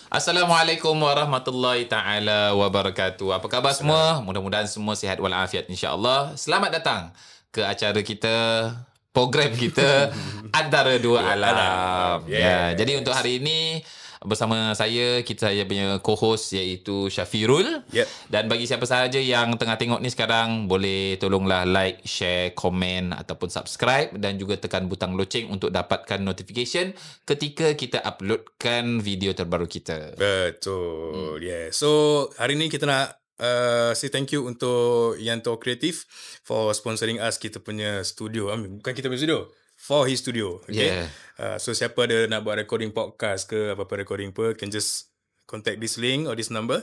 Assalamualaikum warahmatullahi taala wabarakatuh. Apa khabar semua? Mudah-mudahan semua sihat walafiat insya-Allah. Selamat datang ke acara kita, program kita Antara Dua Alam. Ya, jadi untuk hari ini bersama saya punya co-host iaitu Syafirul. Dan bagi siapa sahaja yang tengah tengok ni sekarang, boleh tolonglah like, share, komen ataupun subscribe dan juga tekan butang loceng untuk dapatkan notification ketika kita uploadkan video terbaru kita. Betul. So hari ni kita nak say thank you untuk Yanto Creative for sponsoring us kita punya studio. Bukan kita punya studio, for his studio. Okay. So siapa ada nak buat recording podcast ke apa-apa recording per, can just contact this link or this number,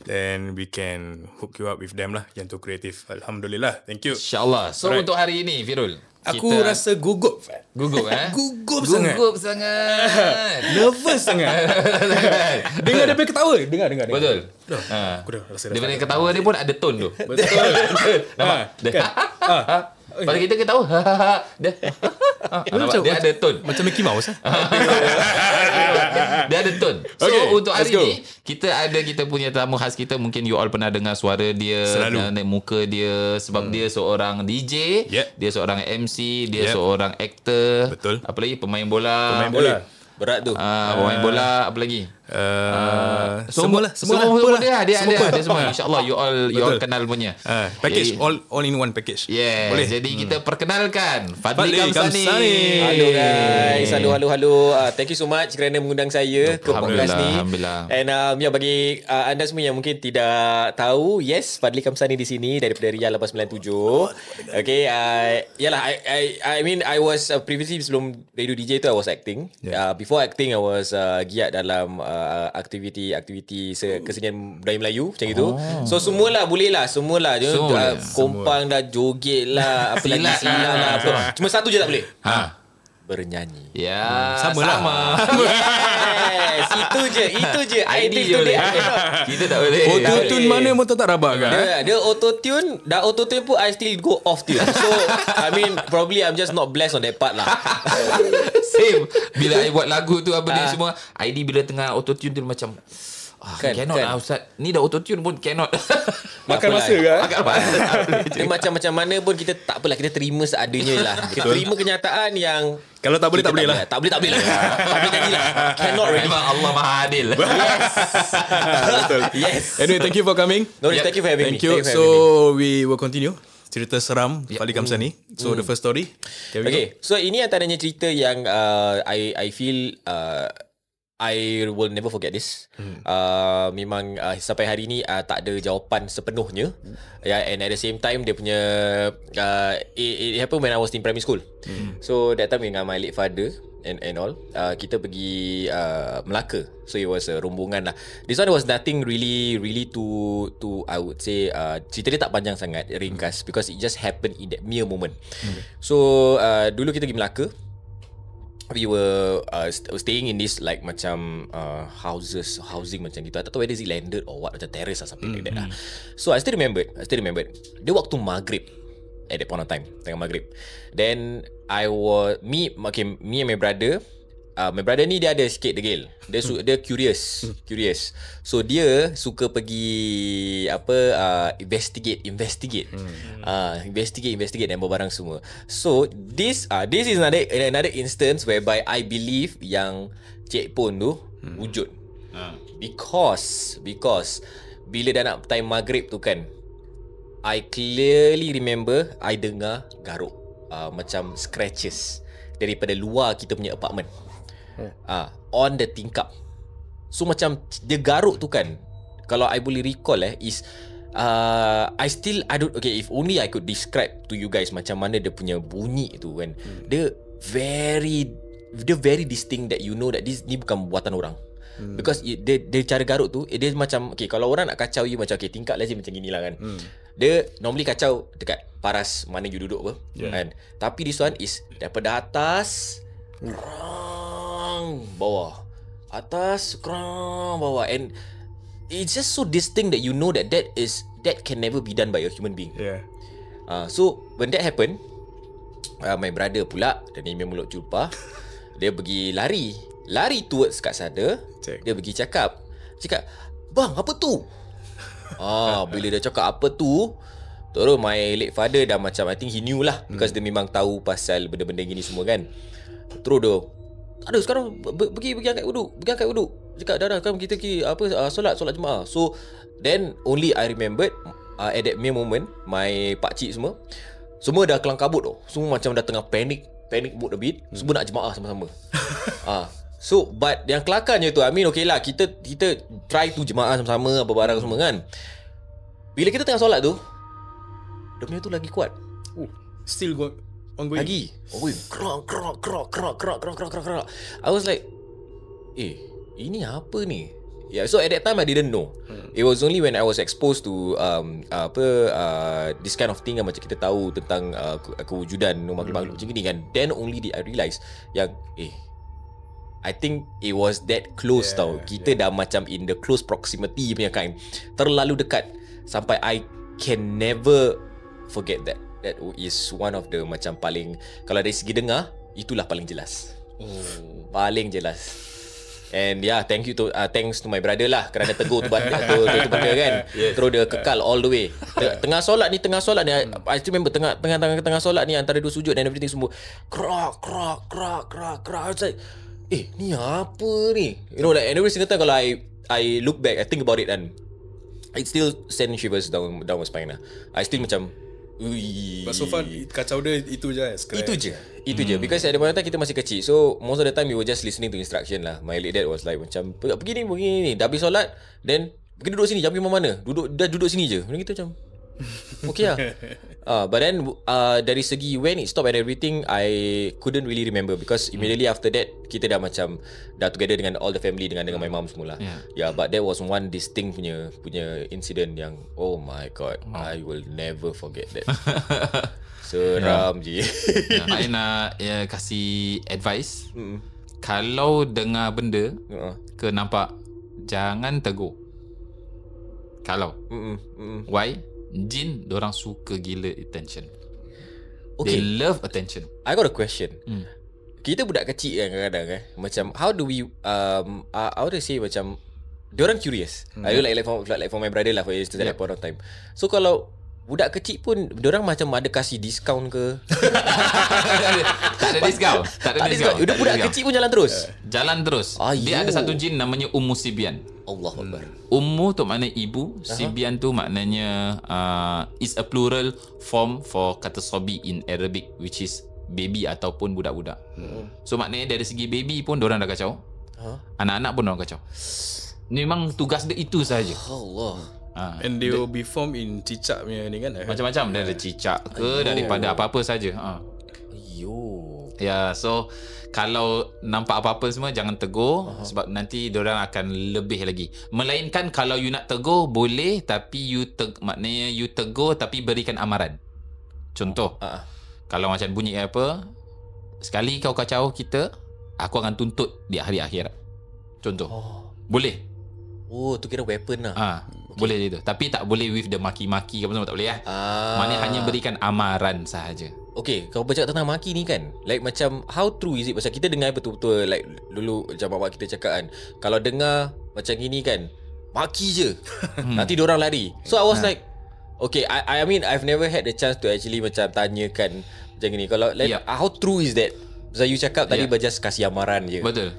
then we can hook you up with them lah, Yanto Creative. Alhamdulillah. Thank you. InsyaAllah. So untuk hari ini Firul, aku rasa gugup. Gugup Gugup sangat. Nervous sangat. Dengar dia punya ketawa. Dengar. Betul. Aku dah rasa Dia punya ketawa dia pun ada tone tu. Betul. Nampak? Pada kita ketawa. Nampak? Dia ada tone. Macam Mickey Mouse. Dia ada tone. So untuk hari ni kita punya tamu khas kita. Mungkin you all pernah dengar suara dia, muka dia, sebab dia seorang DJ, dia seorang MC, dia seorang aktor. Betul. Apa lagi? Pemain bola. Berat tu. Pemain bola, apa lagi? Semua dia ada semua. InsyaAllah you all kenal punya. Package, all in one package. Boleh. Jadi kita perkenalkan Fadli Kamsani. Hello guys. Hello. Thank you so much kerana mengundang saya ke podcast ni. Alhamdulillah. And bagi anda semua yang mungkin tidak tahu, yes, Fadli Kamsani di sini daripada Riyal 897. Okay, yalah, I mean I was previously sebelum radio DJ tu I was acting. Before acting I was giat dalam aktiviti kesenian budaya Melayu macam itu. So semualah boleh lah. Kompang dah, joget lah, apa lagi, silang lah, apa. Cuma satu je tak boleh. Bernyanyi. Sama. Yes, itu je. ID je boleh. Kita tak boleh. Auto-tune mana pun tak rabak kan? Dia auto-tune. Dah auto-tune pun I still go off tune. So I mean probably I'm just not blessed on that part lah. Same. Bila I buat lagu tu apa ni semua, ID bila tengah auto-tune tu macam cannot lah Ustaz. Ni dah auto-tune pun cannot. Makan masa kan? Dia macam mana pun kita tak apalah, kita terima seadanya lah. Kita terima kenyataan yang kalau tak boleh tak boleh lah. Tak boleh lah. Tak boleh janji lah. Cannot really. Memang Allah Maha Adil. Betul. Yes. Anyway, thank you for coming. No, thank you for having me. Thank you. So we will continue cerita seram Fadli Kamsani. So the first story. Okay. So ini antaranya cerita yang I feel I will never forget this. Memang sampai hari ni tak ada jawapan sepenuhnya. And at the same time dia punya it happened when I was in primary school. So that time dengan my late father and all, kita pergi Melaka. So it was a rombongan lah. This one was nothing really to I would say cerita dia tak panjang sangat, ringkas, because it just happened in that mere moment. So dulu kita pergi Melaka. We were staying in this like macam housing macam gitu. I tak tahu whether is it landed or what, macam terrace or something like that lah. So I still remembered dia waktu maghrib. At that point of time, tengah maghrib. Then me and my brother. My brother ni dia ada sikit degil. Dia curious. So dia suka pergi investigate dan barang semua. So this is another instance whereby I believe yang Cik Pon tu wujud. Because bila dah nak time maghrib tu kan, I clearly remember I dengar garuk macam scratches daripada luar kita punya apartment. On the tingkap. So macam dia garuk tu kan, kalau I boleh recall is I don't, okay, if only I could describe to you guys macam mana dia punya bunyi tu kan. Dia very distinct that you know that ni bukan buatan orang. Because dia cara garuk tu, dia macam, okay, kalau orang nak kacau you macam, okay, tingkap lazim macam gini lah kan. Dia normally kacau dekat paras mana you duduk apa kan. Tapi this one is daripada atas bawah, atas bawah, and it's just so distinct that you know that can never be done by a human being. So when that happened, my brother pula, dia ni mulut culpa, dia pergi lari towards kat sana. Dia pergi cakap, Cakap, bang apa tu? Bila dia cakap apa tu, terus my late father dah macam, I think he knew lah, because dia memang tahu pasal benda-benda gini semua kan. Terus dia, ada sekarang pergi angkat wuduk. Cakap dah kan kita solat jemaah. So then only I remembered at that moment, my pakcik semua dah kelang kabut tau. Semua macam dah tengah panic mood a bit. Semua nak jemaah sama-sama. So but yang kelakarnya tu, I mean okay lah, kita try tu jemaah sama-sama apa barang semua kan. Bila kita tengah solat tu, dia punya tu lagi kuat. Still ongoing. Lagi ongoing. Krak. I was like, ini apa ni? Yeah, so at that time I didn't know. It was only when I was exposed to this kind of thing, macam kita tahu tentang kewujudan makhluk-makhluk macam ni kan. Then only did I realise yang I think it was that close tau. Kita dah macam in the close proximity punya kind. Terlalu dekat sampai I can never forget that. That is one of the macam paling, kalau dari segi dengar, itulah paling jelas. Paling jelas. And yeah, thanks to my brother lah kerana tegur tu benda kan. Terus dia kekal all the way. Tengah solat ni I still remember tengah solat ni, antara dua sujud dan everything semua krak. I was like, ni apa ni? You know, like, and every single time kalau I look back, I think about it, and it still send shivers down my spine lah. I still macam, But so far kacau dia itu je. Itu je. Because at the point of time kita masih kecil, so most of the time we were just listening to instruction lah. My late dad was like macam, pergi ni. Dah habis solat, then pergi duduk sini, jangan pergi mana-mana. Duduk sini je. Macam gitu macam okay lah. But then dari segi when it stopped and everything, I couldn't really remember, because immediately after that kita dah macam dah together dengan all the family, dengan my mom semua lah. Yeah, but that was one distinct punya incident yang, oh my god, I will never forget that. Seram je. I nak kasih advice. Kalau dengar benda ke nampak, jangan tegur. Kalau why? Jin dorang suka gila attention. Okay. They love attention. I got a question. Kita budak kecil kan kadang-kadang macam how do we how to say, macam diorang curious. I like for my brother lah, for instance, at that point of time. So kalau budak kecil pun diorang macam ada kasih discount ke? Tak ada discount. Budak kecil pun jalan terus. Dia ada satu jin namanya Ummu Sibian. Allahu Akbar. Ummu tu maknanya ibu, Sibian tu maknanya is a plural form for kata sobi in Arabic, which is baby ataupun budak-budak. So maknanya dari segi baby pun diorang dah kacau. Anak-anak pun diorang kacau. Memang tugas dia itu saja. Allah. And they will be formed in cicak punya ni kan. Macam-macam, dari cicak ke, daripada apa-apa saja. Ya, so kalau nampak apa-apa semua jangan tegur, sebab nanti diorang akan lebih lagi. Melainkan kalau you nak tegur boleh, tapi maknanya you tegur tapi berikan amaran. Contoh, kalau macam bunyi apa, sekali kau kacau kita, aku akan tuntut di hari akhirat. Contoh. Boleh. Tu kira weapon lah. Boleh itu. Tapi tak boleh with the maki-maki apa semua, tak boleh lah. Maknanya hanya berikan amaran sahaja. Okay, kau bercakap tentang maki ni kan, like macam how true is it? Pasal kita dengar betul-betul, like dulu macam bapak kita cakap kan, kalau dengar macam gini kan, maki je, nanti diorang lari. So I was like, okay, I mean I've never had the chance to actually macam tanyakan macam gini. Kalau like, how true is that? Pasal you cakap tadi just kasih amaran je. Betul.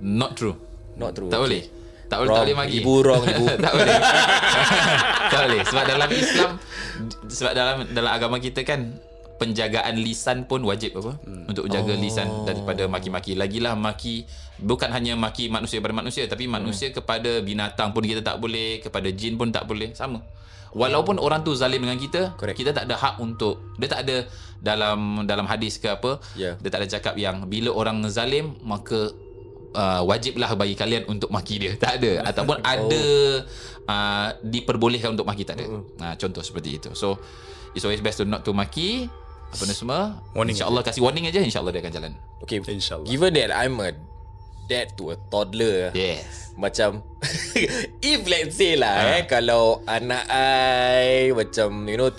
Not true. Tak boleh. Tak boleh maki. Ibu wrong ibu. Tak boleh. Tak boleh. Sebab dalam Islam, sebab dalam agama kita kan, penjagaan lisan pun wajib untuk jaga lisan daripada maki-maki. Lagilah maki, bukan hanya maki manusia pada manusia, tapi manusia kepada binatang pun kita tak boleh, kepada jin pun tak boleh. Sama. Walaupun orang tu zalim dengan kita, kita tak ada hak untuk, dia tak ada dalam hadis ke apa, dia tak ada cakap yang bila orang zalim maka wajiblah bagi kalian untuk maki dia. Tak ada. Ataupun ada diperbolehkan untuk maki, tak ada. Contoh seperti itu. So it's always best to not to maki. Apa ni semua, InsyaAllah kasih warning aja, InsyaAllah dia akan jalan. Okay, InsyaAllah. Given that I'm a dad to a toddler, macam if let's say lah kalau anak I macam you know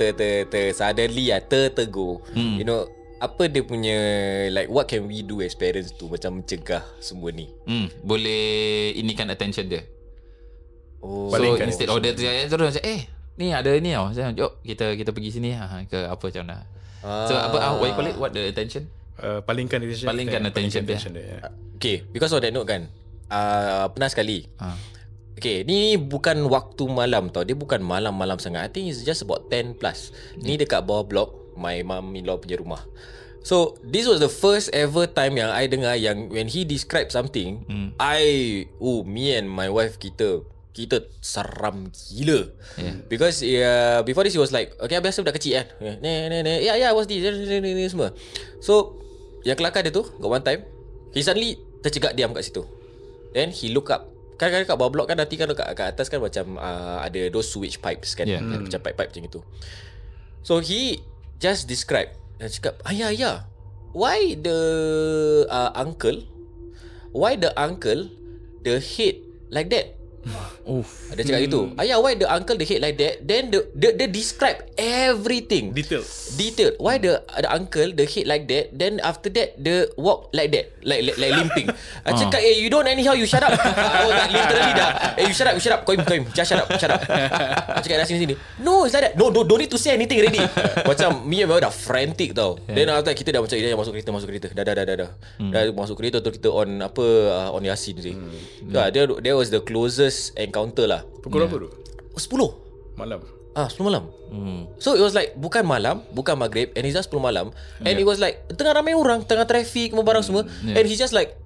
suddenly tertegur, you know, apa dia punya, like what can we do as parents to macam mencegah semua ni? Boleh inikan attention dia. Oh. So Palingkan instead of dia terus macam ni ada ni tau. Saya, jom kita pergi sini ke apa macam mana. So apa what you call it? What the attention? Palingkan attention. Palingkan attention dia. dia. Okay, because of that note kan, pernah sekali. Okay, ni bukan waktu malam tau. Dia bukan malam-malam sangat. I think it's just about 10 plus. Ni dekat bawah blok my mum-in-law punya rumah. So, this was the first ever time yang I dengar yang when he describe something, me and my wife kita seram gila. Because before this he was like, okay, biasa budak kecil kan. What's this? Ni semua. So, yang kelakar dia tu, got one time, he suddenly tercegak diam kat situ. Then he look up. Kadang-kadang kat bawah blok kan, nanti kan kat atas kan macam ada those sewage pipes kan. Macam pipe-pipe macam itu. So, he just describe. Dia cakap, ayah, why the uncle, the head like that? Dia cakap gitu. Ayah, why the uncle the head like that? Then the describe everything. Detail. Why the uncle the head like that? Then after that the walk like that, like limping. I cakap, you don't anyhow, you shut up. Literally dah. You shut up. Koim. Just shut up. I cakap dah sini. No, it's like that. No, don't need to say anything already. Macam me and my wife dah frantic tau. Then after kita dah macam masuk kereta. Dah. Dah masuk kereta tu kita on on Yasin je. There was the closest encounter lah. Pukul berapa tu? 10 Malam. 10 malam. So it was like bukan malam, bukan maghrib, and it's just 10 malam. And it was like tengah ramai orang, tengah traffic, barang semua. And he's just like,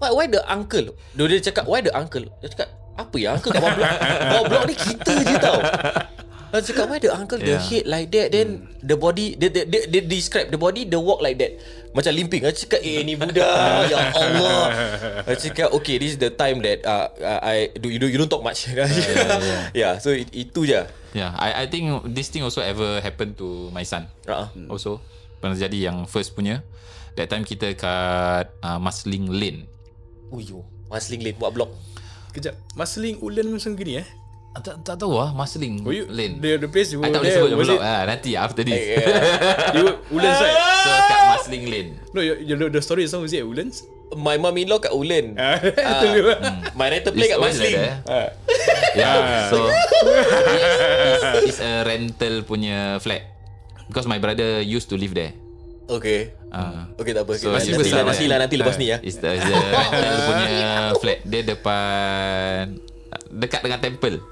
why the uncle? Dia cakap, why the uncle? Dia cakap, apa ya uncle kat bawah blok? Bawah blok ni kita je tau. Dia cakap, why the uncle the head like that? Then the body, they describe the body, the walk like that. Macam limping. Dia cakap, ni budak. Ya Allah. Dia cakap, okay, this is the time that you don't talk much. Yeah, so itu je. Yeah, I think this thing also ever happened to my son. Also pernah jadi yang first punya. That time kita kat Marsiling Lane. Marsiling Lane buat blok. Kejap. Marsiling Ulen macam gini Tak tahu Marsiling Lane. The place you I tak boleh sebut blok nanti after this. You Ulen side. So kat Marsiling Lane. No, the story is it at Woodlands? My mum-in-law kat Ulen. My rental play kat Marsiling. So it's a rental punya flat. Because my brother used to live there. Okay. Okay, tak apa. So Nanti lepas ni ya. It's the rental punya flat. Dia dekat dengan temple.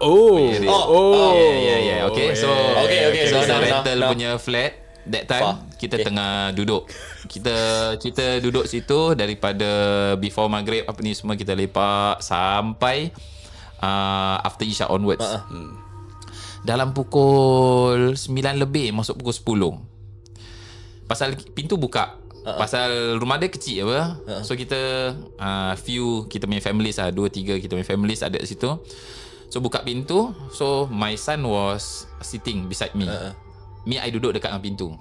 Yeah. Okay. So rental punya flat. That time kita tengah duduk. Kita duduk situ daripada before maghrib apa ni semua kita lepak sampai after Isya onwards. Dalam pukul 9 lebih masuk pukul 10. Pasal pintu buka. Pasal rumah dia kecil apa. So kita kita punya families 2-3 kita punya families ada kat situ. So buka pintu. So my son was sitting beside me. Me I duduk dekat dengan pintu.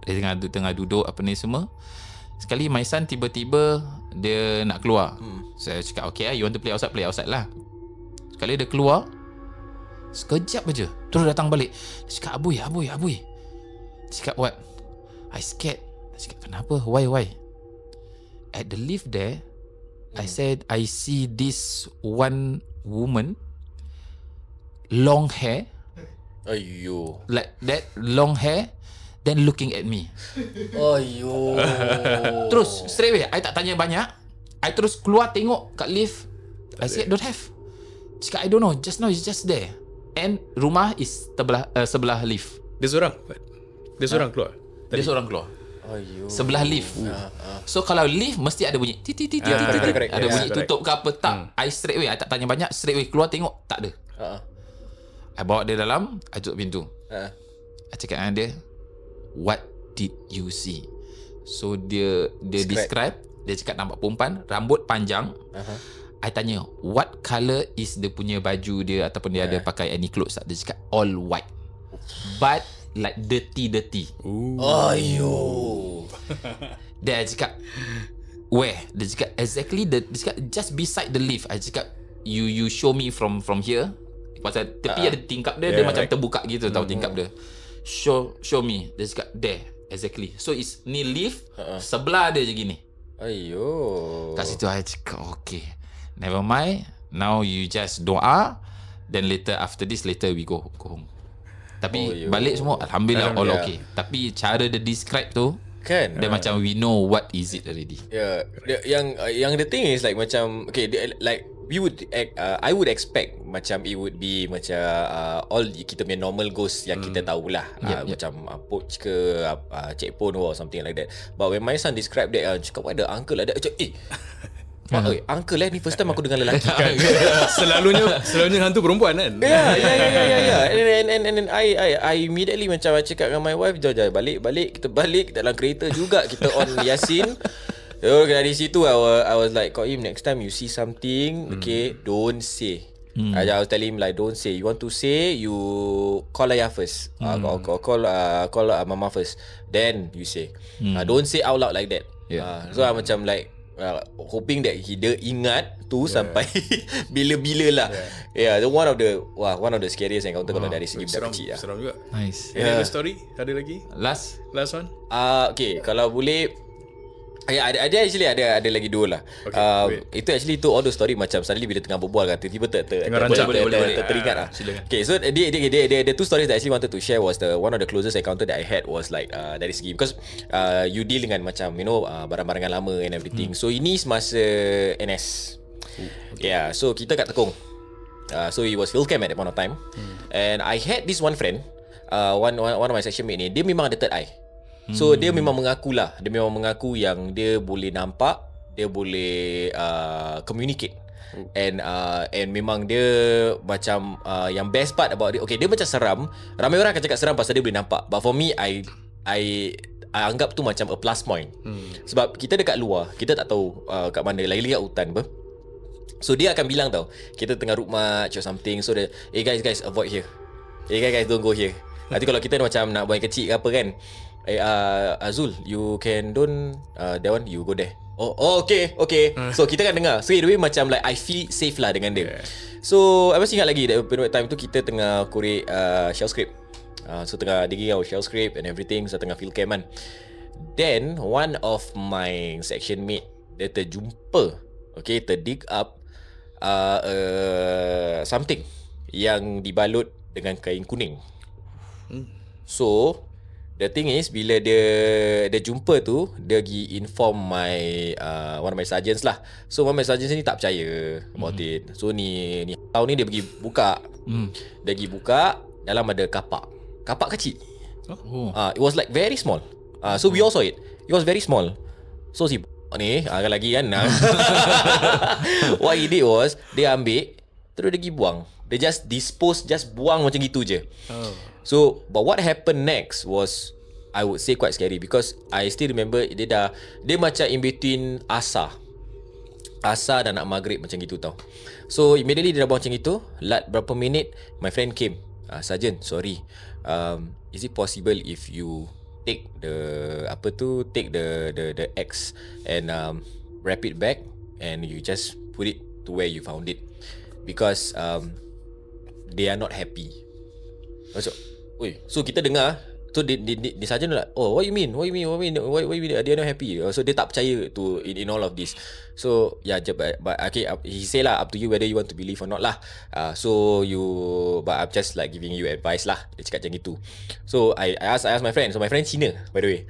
Dia tengah duduk apa ni semua. Sekali my son tiba-tiba dia nak keluar. Saya cakap okay you want to play outside lah. Sekali dia keluar. Sekejap aja terus datang balik. Dia cakap Abuy. Dia cakap what? I scared. Dia cakap kenapa? Why? At the lift there I said I see this one woman, long hair, like that, long hair, then looking at me. Terus straight away I tak tanya banyak, I terus keluar tengok kat lift. I said don't have. Cakap I don't know, just now it's just there. And rumah is sebelah lift. Dia seorang keluar. Dia seorang keluar. Sebelah lift. So kalau lift mesti ada bunyi ada bunyi tutup ke apa. Tak, I straight away I tak tanya banyak, straight away keluar tengok tak ada. I bawa dia dalam, I tutup pintu. I cakap dengan dia, what did you see? So dia describe. Dia cakap nampak perempuan, rambut panjang. I tanya, what colour is dia punya baju dia ataupun dia ada pakai any clothes tak? Dia cakap all white, but like dirty. Dia cakap where? Dia cakap exactly dia cakap just beside the lift. I cakap you show me from here. Pasal tepi ada tingkap dia, dia macam terbuka gitu tau tingkap dia. Show me. Dia cakap there exactly. So it's ni lift, sebelah dia je gini. Kat situ I cakap okay, never mind. Now you just doa, then later after this, later we go home. Tapi balik semua Alhamdulillah all okay. Tapi cara dia describe tu kan, dia macam we know what is it already. Yang the thing is like macam okay, like we would I would expect macam it would be macam all kita punya normal ghost yang kita tahulah, macam poach ke cek pon or something like that. But when my son describe that, cakap why the uncle like that, cakap uncle ni first time aku dengar lelaki. Selalunya hantu perempuan kan. Yeah. And then I immediately macam cakap dengan my wife, jom balik kita dalam kereta juga, kita on Yasin. So dari situ I was like, Qayyim, next time you see something, okay, don't say. I was telling him like, don't say. You want to say, you call Ayah first. Call Mama first. Then you say. Don't say out loud like that. So I macam like hoping that dia ingat tu sampai bila-bila lah. One of the scariest encounter kalau dari segi budak kecil lah. Seram juga. Nice. Ada story? Ada lagi? Last one? Okay, kalau boleh ada lagi dua lah. Itu actually tu all the story macam suddenly bila tengah berbual kan, tiba-tiba teringat lah. Okay, so the two stories that I actually wanted to share was one of the closest encounter that I had was like dari segi, because you deal dengan macam barang-barangan lama and everything. So ini semasa NS. So kita kat Tekong. So it was field camp at that point of time. And I had this one friend, one of my section mate ni, dia memang ada third eye. So dia memang mengaku yang dia boleh nampak, dia boleh communicate. And memang dia macam yang best part about dia, okay, dia macam seram. Ramai orang akan cakap seram pasal dia boleh nampak, but for me I anggap tu macam a plus point. Sebab kita dekat luar, kita tak tahu kat mana, lagi-lagi kat hutan apa. So dia akan bilang tau, kita tengah route march or something, so dia, guys avoid here, guys don't go here. Nanti kalau kita macam nak buang kecil ke apa kan, Azul, you can don't that one, you go there. Oh okay. So kita kan dengar. So anyway macam like I feel safe lah dengan dia. So I masih ingat lagi that time tu kita tengah korek shell script. So tengah digging our shell script and everything. So tengah field camp kan. Then one of my section mate, dia terjumpa, okay, terdig up something yang dibalut dengan kain kuning. So the thing is, bila dia jumpa tu, dia pergi inform one of my sergeants lah. So one of my sergeants ni tak percaya about it. So ni tahun ni dia pergi buka. Dia pergi buka, dalam ada kapak kecil. It was like very small. So we all saw it. It was very small. So si ni lagi kan. What he did was, dia ambil, terus dia pergi buang. Dia just buang macam gitu je. So, but what happened next was, I would say quite scary, because I still remember dia macam in between Asar dan nak maghrib macam gitu tau. So immediately dia dah buang macam itu. Lat berapa minit, my friend came, Sergeant, sorry, is it possible if you take the X and wrap it back and you just put it to where you found it, because they are not happy. So kita dengar. So di sergeant like, oh, what you mean they are not happy. So dia tak percaya to in all of this. So but okay, he say lah, up to you whether you want to believe or not lah. But I'm just like giving you advice lah. Dia cakap macam gitu. So I asked my friend. So my friend Cina, by the way.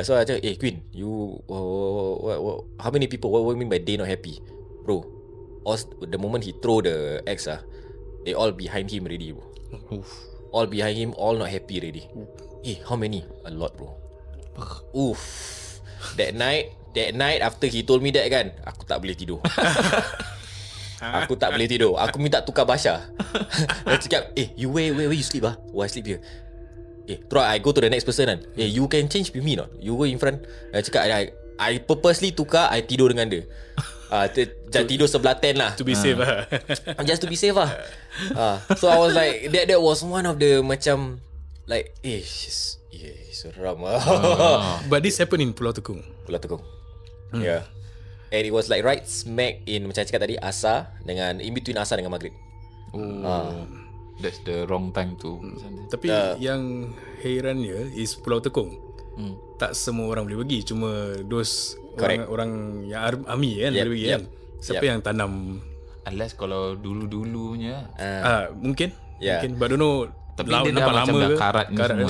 So I cakap, Queen, you how many people, what you mean by they not happy, bro? The moment he throw the X, they all behind him already, bro. All behind him, all not happy already. How many? A lot, bro. Oof. That night after he told me that kan, aku tak boleh tidur. Aku minta tukar basah. Dia cakap, you where you sleep I sleep here. Terus I go to the next person kan. You can change with me not? You go in front. Dia cakap, I purposely tukar, I tidur dengan dia. Tidur sebelah tent lah, to be safe lah. Just to be safe lah. So I was like, that was one of the macam like, seram lah. But this happened in Pulau Tekong. Yeah. And it was like right smack in, macam cakap tadi, Asar dengan in between Asar dengan Maghrib. That's the wrong time to. Tapi yang herannya is Pulau Tekong. Tak semua orang boleh pergi, cuma those orang yang army kan boleh pergi kan. Siapa yang tanam Unless kalau dulunya Mungkin. Yeah. Mungkin. But don't know. Tapi dia dah nampak macam lama dah ke? karat ni semua.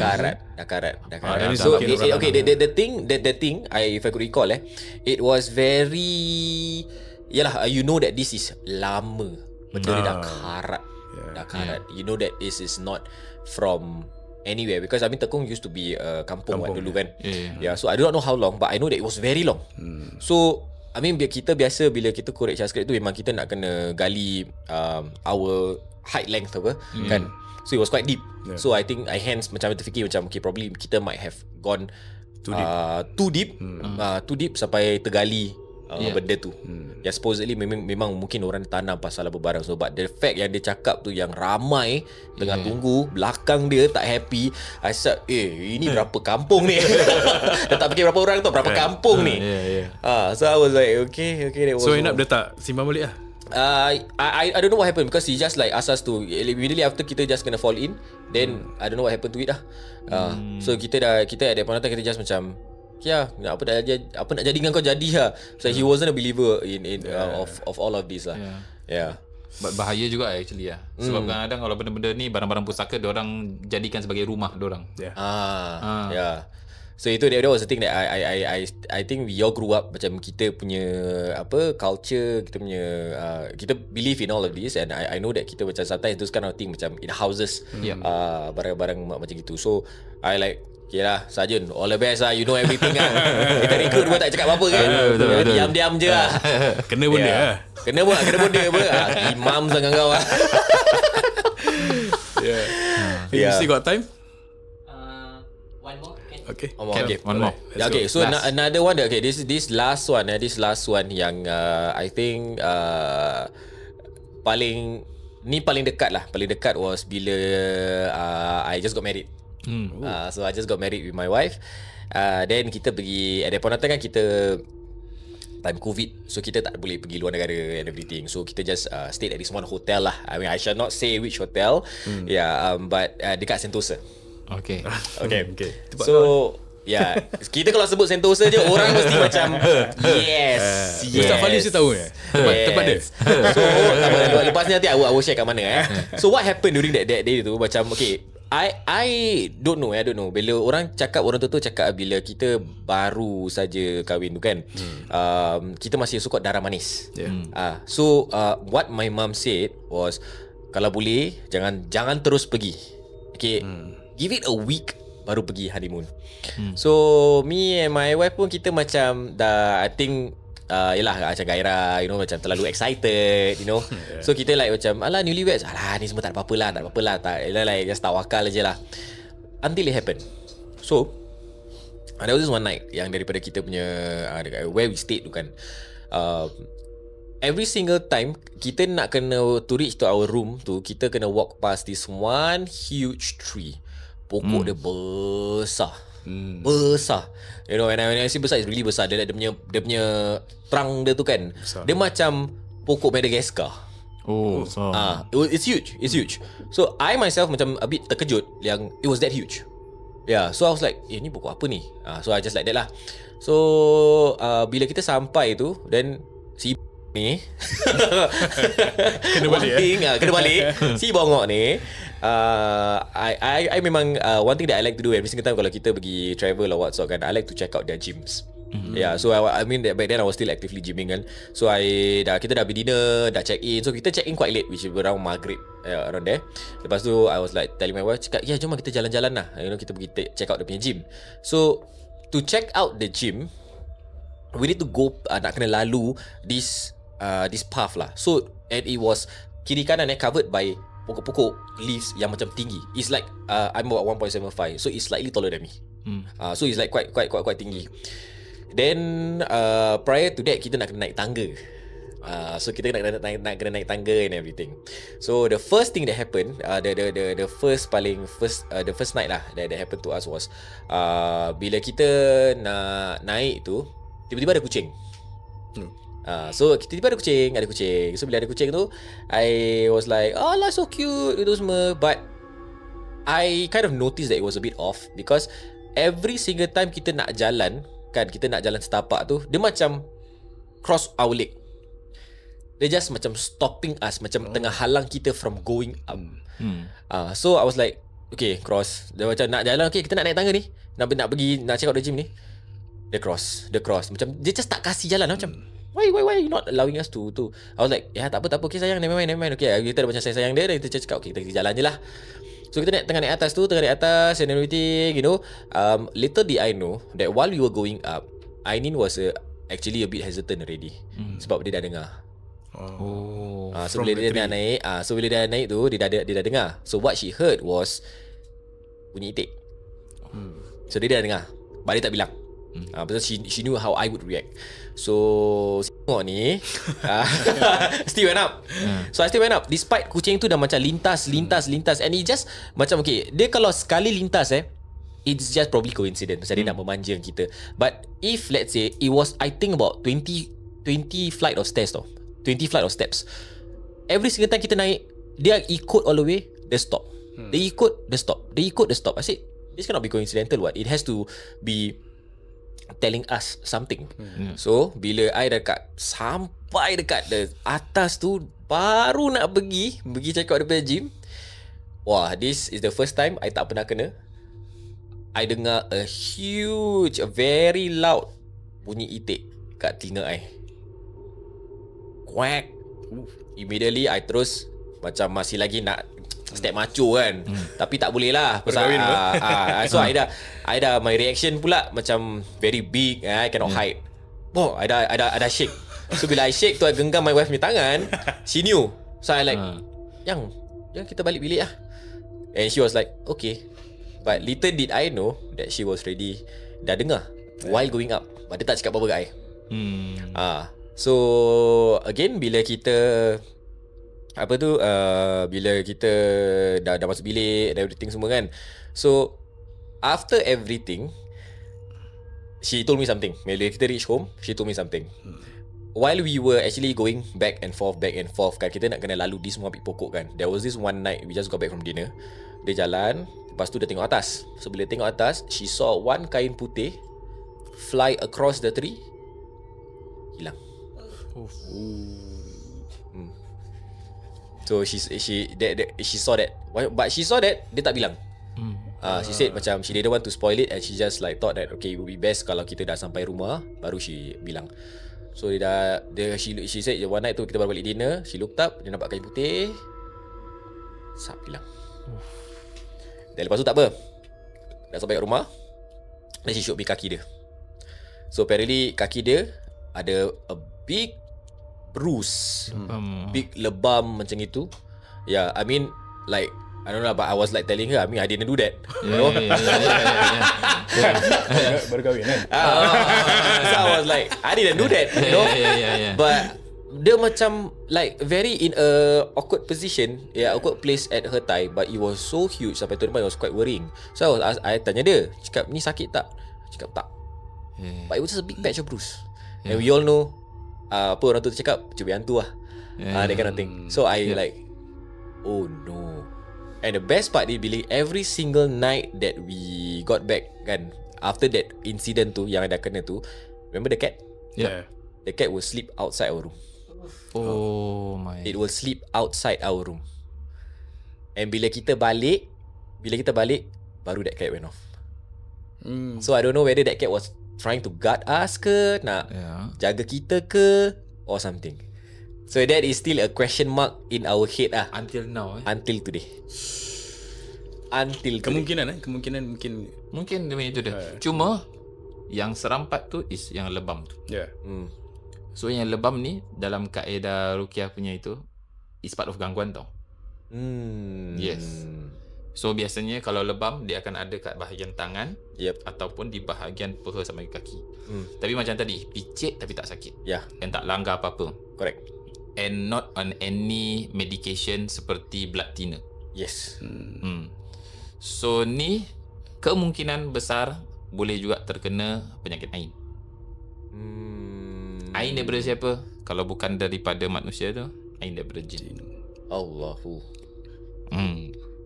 Dah karat. dah ni So mungkin orang okay, the thing if I could recall it was very you know that this is lama. Benda dia dah karat. Dah karat. You know that this is not from anywhere, because I mean Tekong used to be kampung dulu kan. So I do not know how long, but I know that it was very long. So I mean kita biasa bila kita korek Shaskrip tu memang kita nak kena gali our height length apa kan. So it was quite deep. So I think hence macam terfikir macam okay, probably kita might have gone too deep sampai tergali benda tu. Yang supposedly memang mungkin orang tanam pasal apa barang. So but the fact yang dia cakap tu yang ramai tengah tunggu, belakang dia tak happy, I said ini berapa kampung ni. Dah tak fikir berapa orang tu, berapa kampung ni. So I was like okay that was. So end up dia tak simbang balik lah. I don't know what happened, because he just like ask us to immediately after kita just kena fall in. Then I don't know what happened to it lah. So kita at that point of time kita just macam apa nak jadi dengan kau jadi lah. So he wasn't a believer in of all of this lah. Bahaya juga actually lah. Sebab kadang-kadang kalau benda-benda ni barang-barang pusaka diorang jadikan sebagai rumah diorang. So itu that was the thing that I think we all grew up macam kita punya culture, kita punya kita believe in all of this, and I know that kita macam sometimes those kind of thing macam in houses barang-barang macam gitu. So I like okay lah Sarjan, all the best lah, you know everything kan. Kita recruit pun tak cakap apa-apa kan. Diam-diam je lah. Kena benda lah. Kena benda apa. Imam sangat kau lah. You still got time? One more. Okay. One more. Okay, so another one. Okay, this last one yang I think paling dekat lah. Paling dekat was bila I just got married. So I just got married with my wife. Then kita pergi at that point of time kan, kita time COVID, so kita tak boleh pergi luar negara and everything. So kita just stayed at this one hotel lah. I mean I shall not say which hotel. But dekat Sentosa. Okay. So kita kalau sebut Sentosa je orang mesti macam yes. Ustaz Fali mesti tahu tempat dia. So lepas ni nanti I will share kat mana So what happened during that day tu, macam okay, I don't know. Bila orang tua cakap bila kita baru saja kahwin tu kan, kita masih suka darah manis. So what my mom said was, kalau boleh jangan terus pergi. Okay, give it a week baru pergi honeymoon. So me and my wife pun kita macam dah, I think yelah macam gairah, you know, macam terlalu excited, you know. So kita like macam alah newlyweds, alah ni semua tak apa-apa lah, tak like just tawakal je lah until it happened. So there was this one night yang daripada kita punya where we stayed tu kan, every single time kita nak kena to reach to our room tu, kita kena walk past this one huge tree. Pokok dia besar. You know, when I say besar, it's really besar. Dia punya trunk dia tu kan besar. Dia macam pokok Madagascar. It's huge. So I myself macam a bit terkejut yang it was that huge. So I was like, ni pokok apa ni? So I just like that lah. So bila kita sampai tu, then si ni kena balik si bongok ni, I memang one thing that I like to do every single time kalau kita pergi travel or whatsoever kan, I like to check out their gyms. So I mean that back then I was still actively gymming kan. So kita dah habis dinner, dah check in. So kita check in quite late, which is around maghrib, around there. Lepas tu I was like telling my wife, cakap jom kita jalan-jalan lah, you know, kita pergi check out dia punya gym. So to check out the gym, we need to go, nak kena lalu this path lah. So and it was kiri kanan covered by pokok-pokok leaves yang macam tinggi. It's like I'm about 1.75, so it's slightly taller than me. So it's like quite tinggi. Then prior to that kita nak kena naik tangga. So kita nak kena naik tangga and everything. So the first thing that happened, the first night lah that happened to us was bila kita nak naik tu, tiba-tiba ada kucing. So tiba-tiba ada kucing. So bila ada kucing tu, I was like, oh lah, so cute itu semua. But I kind of noticed that it was a bit off, because every single time kita nak jalan kan, kita nak jalan setapak tu, dia macam cross our leg. They just macam stopping us, macam tengah halang kita from going up. So I was like, okay, cross. Dia macam nak jalan, okay, kita nak naik tangga ni, nak pergi, nak check out the gym ni. Dia cross. Macam dia just tak kasih jalan. Macam why you not allowing us to I was like, ya tak apa, okay sayang, never mind. Okay, kita dah macam sayang dia, dan kita cakap, okay, kita jalan je lah. So kita tengah naik atas and everything, you know. Little did I know that while we were going up, Ainin was actually a bit hesitant already. Sebab dia dah dengar. So bila dia dah naik, tu dia dah dengar. So what she heard was bunyi itik. So dia dah dengar, but dia tak bilang. Because she knew how I would react. So tengok ni still went up. So I still went up despite kucing tu dah macam lintas. And it just macam, okay, dia kalau sekali lintas it's just probably coincidence, macam dia nak memanja kita. But if let's say it was, I think about 20 flight of stairs tau, 20 flight of steps, every single time kita naik, dia ikut all the way, dia stop. Dia ikut, dia stop. I said, this cannot be coincidental. What? It has to be telling us something. So bila I sampai dekat the atas tu, baru nak pergi check out daripada gym, wah, this is the first time I tak pernah kena. I dengar a very loud bunyi itik kat telinga I. Quack. Immediately I terus macam masih lagi nak step macho kan, tapi tak boleh lah pasal so I dah my reaction pula macam very big, I cannot hide. I dah shake. So bila I shake tu, I genggam my wife punya tangan. She knew. So I like, yang kita balik bilik lah. And she was like, okay. But little did I know that she was ready, dah dengar while going up, but dia tak cakap apa-apa kat I. So again, bila kita bila kita dah masuk bilik and everything semua kan. So after everything, she told me something. Bila kita reach home, she told me something. While we were actually going back and forth kan, kita nak kena lalu di semua pokok kan. There was this one night, we just got back from dinner. Dia jalan, lepas tu dia tengok atas. So bila tengok atas, she saw one kain putih fly across the tree, hilang. So she saw that, but she saw that dia tak bilang. She said macam she didn't want to spoil it, and she just like thought that okay, it would be best kalau kita dah sampai rumah baru she bilang. So she said one night tu kita baru balik dinner, she looked up, dia nampak kain putih, hilang. Dan lepas tu tak apa, dah sampai kat rumah, then she showed me kaki dia. So apparently kaki dia ada a big bruise, big lebam macam itu. Yeah, I mean like, I don't know, but I was like telling her, I mean I didn't do that. You know? Baru kahwin kan? So I was like, I didn't do that, you know? But dia macam like very in a awkward position, awkward place at her thigh, but it was so huge sampai tu depan, it was quite worrying. So I tanya dia, cakap ni sakit tak? Cakap tak. But it was just a big patch of bruise. And we all know apa orang tu cakap, cuba hantu lah. That kind of thing. So I like, oh no. And the best part is bila every single night that we got back kan, after that incident tu yang dah kena tu, remember the cat? Yeah. The cat will sleep outside our room. Oh my. It will sleep outside our room. And bila kita balik, baru that cat went off. So I don't know whether that cat was trying to guard us ke, nak jaga kita ke, or something. So that is still a question mark in our head until now. Until today. Kemungkinan Mungkin demi itu dia. Cuma yang serampat tu is yang lebam tu. Yeah. So yang lebam ni dalam kaedah ruqyah punya itu is part of gangguan tau. Yes. So biasanya kalau lebam dia akan ada kat bahagian tangan, ataupun di bahagian paha sampai kaki. Tapi macam tadi, picit tapi tak sakit. Dan tak langgar apa-apa. Correct. And not on any medication seperti blood thinner. Yes. So ni kemungkinan besar boleh juga terkena penyakit ain. Ain daripada siapa? Kalau bukan daripada manusia tu, ain daripada jin. Allahu.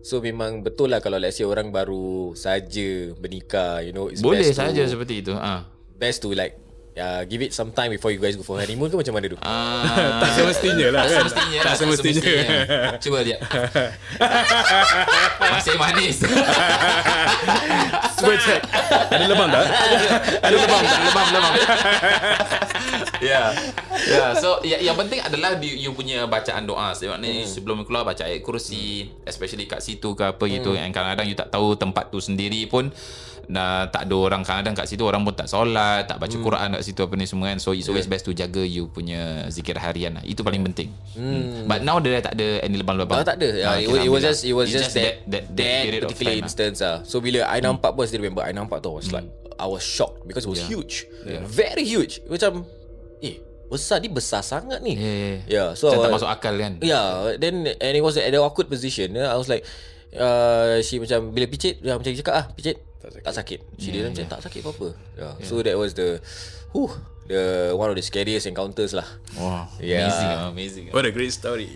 So memang betul lah kalau let's say orang baru saja bernikah, you know, it's boleh best saja seperti itu. Best to like give it some time before you guys go for honeymoon ke macam mana tu? Tak semestinya lah kan. Tak semestinya. Cuba dia. Masih manis. Cuba check. Ada lebam tak? Ada lebam. Ya. So yang penting adalah you punya bacaan doa. Maknanya sebelum keluar baca ayat kursi, especially kat situ ke apa gitu. Yang kadang-kadang you tak tahu tempat tu sendiri pun tak ada orang, kadang-kadang kat situ orang pun tak solat, tak baca Quran kat situ apa ni semua kan. So it's always best to jaga you punya zikir harian lah. Itu paling penting. But now dia tak ada any lebam-lebam. Tak ada. It was just that period of particular time instance lah. So bila I nampak pun, I still remember I nampak tu, I was shocked because it was huge. Very huge. Macam besar sangat ni. Yeah. So macam tak masuk akal kan. Yeah. Then and it was at an awkward position. I was like she macam bila picit dia macam cakap picit tak sakit. She didn't macam tak sakit apa-apa. So that was the one of the scariest encounters lah. Wow. Amazing. What a great story.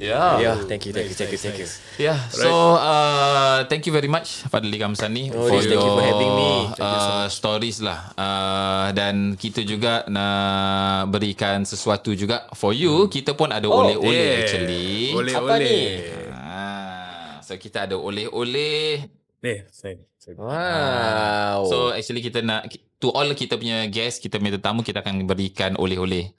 Thank you. Yeah. So thank you very much Fadli Kamsani for thank you for having me. Stories lah. Dan kita juga nak berikan sesuatu juga for you. Kita pun ada oleh-oleh actually. Apa ni? So kita ada oleh-oleh. Saya. Wow. So actually kita nak to all kita punya guest, kita punya tetamu, kita akan berikan oleh-oleh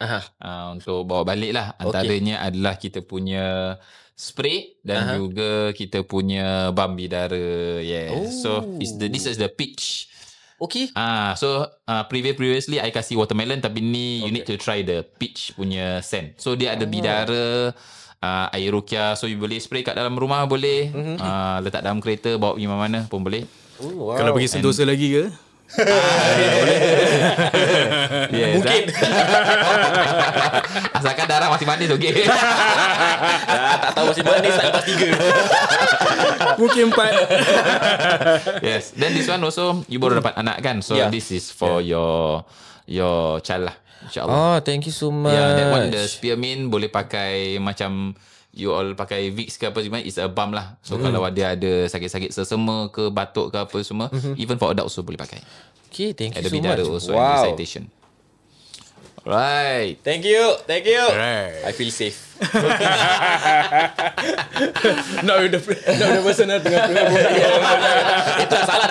untuk bawa balik lah. Antaranya adalah kita punya spray dan juga kita punya balm bidara. So this is the peach. Okay. So previously I kasih watermelon, tapi ni you need to try the peach punya scent. So dia ada bidara, air ruqyah, so you boleh spray kat dalam rumah boleh, letak dalam kereta, bawa pergi mana-mana pun boleh. Wow. Kalau pergi Sentosa lagi ke? Mungkin. Asalkan darah masih manis, okey. Tak tahu masih manis tak lepas 3. Mungkin 4. Yes. Then this one also you baru dapat anak kan, so this is for your child lah, insyaAllah. Thank you so much. That one the spearmint boleh pakai macam you all pakai Vicks ke apa semua, is a balm lah. So kalau ada sakit-sakit sesama ke batuk ke apa semua, even for adults also boleh pakai. Okay, thank you ada so much. bidara also and recitation. Right. Thank you. Alright. I feel safe. Not with the person tengah Itu dah salah.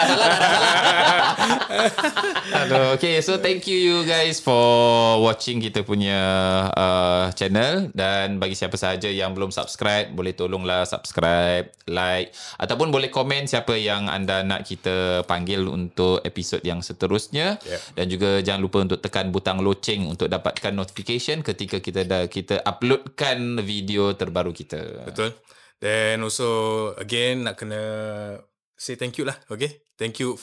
Okay, so thank you guys for watching kita punya channel. Dan bagi siapa sahaja yang belum subscribe, boleh tolonglah subscribe, like, ataupun boleh komen siapa yang anda nak kita panggil untuk episod yang seterusnya. Dan juga jangan lupa untuk tekan butang loceng untuk dapatkan notification ketika kita uploadkan video terbaru kita. Betul. Then also again nak kena say thank you lah. Okay, thank you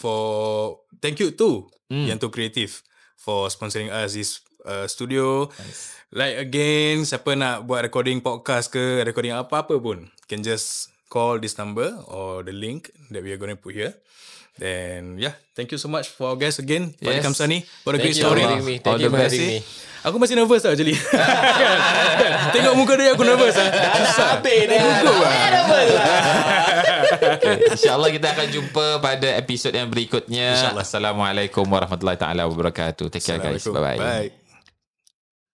to Yanto Creative for sponsoring us this studio. Nice. Like again, siapa nak buat recording podcast ke, recording apa-apa pun, can just call this number or the link that we are going to put here. Then thank you so much for our guest again, Fadli Kamsani. What a great story. Thank you for having me. Aku masih nervous tau actually. Tengok muka dia aku nervous lah. Habis dah. InsyaAllah kita akan jumpa pada episod yang berikutnya. Assalamualaikum warahmatullahi taala wabarakatuh. Take care guys. Bye-bye. Bye.